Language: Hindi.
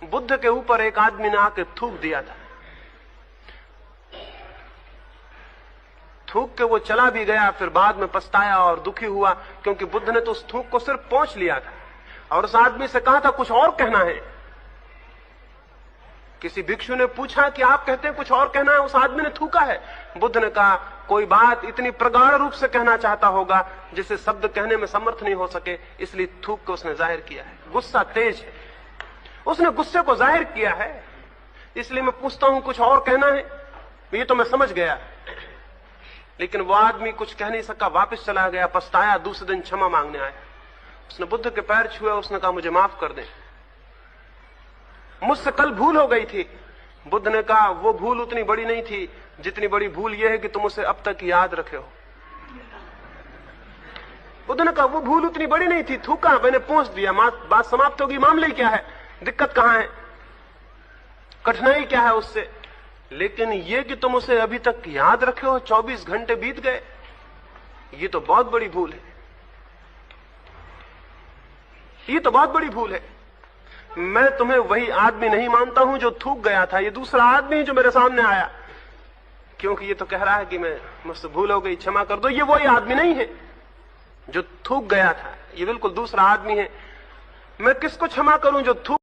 बुद्ध के ऊपर एक आदमी ने आके थूक दिया था। थूक के वो चला भी गया, फिर बाद में पछताया और दुखी हुआ, क्योंकि बुद्ध ने तो उस थूक को सिर्फ पहुंच लिया था और उस आदमी से कहा था कुछ और कहना है। किसी भिक्षु ने पूछा कि आप कहते हैं कुछ और कहना है, उस आदमी ने थूका है। बुद्ध ने कहा कोई बात इतनी प्रगाढ़ रूप से कहना चाहता होगा जिसे शब्द कहने में समर्थ नहीं हो सके, इसलिए थूक के उसने जाहिर किया है। गुस्सा तेज है, उसने गुस्से को जाहिर किया है। इसलिए मैं पूछता हूं कुछ और कहना है? ये तो मैं समझ गया, लेकिन वो आदमी कुछ कह नहीं सका, वापस चला गया, पछताया, दूसरे दिन क्षमा मांगने आया। उसने बुद्ध के पैर छुए, उसने कहा मुझे माफ कर दें, मुझसे कल भूल हो गई थी। बुद्ध ने कहा वो भूल उतनी बड़ी नहीं थी जितनी बड़ी भूल यह है कि तुम उसे अब तक याद रखे हो। बुद्ध ने कहा वो भूल उतनी बड़ी नहीं थी, थूका, मैंने पहुंच दिया, बात समाप्त होगी, मामले क्या है, दिक्कत कहां है, कठिनाई क्या है उससे। लेकिन ये कि तुम उसे अभी तक याद रखे हो, 24 घंटे बीत गए, ये तो बहुत बड़ी भूल है, ये तो बहुत बड़ी भूल है। मैं तुम्हें वही आदमी नहीं मानता हूं जो थूक गया था, ये दूसरा आदमी जो मेरे सामने आया, क्योंकि ये तो कह रहा है कि मैं मुझसे भूल हो गई, क्षमा कर दो। ये वही आदमी नहीं है जो थूक गया था, ये बिल्कुल दूसरा आदमी है। मैं किसको क्षमा करूं जो थूक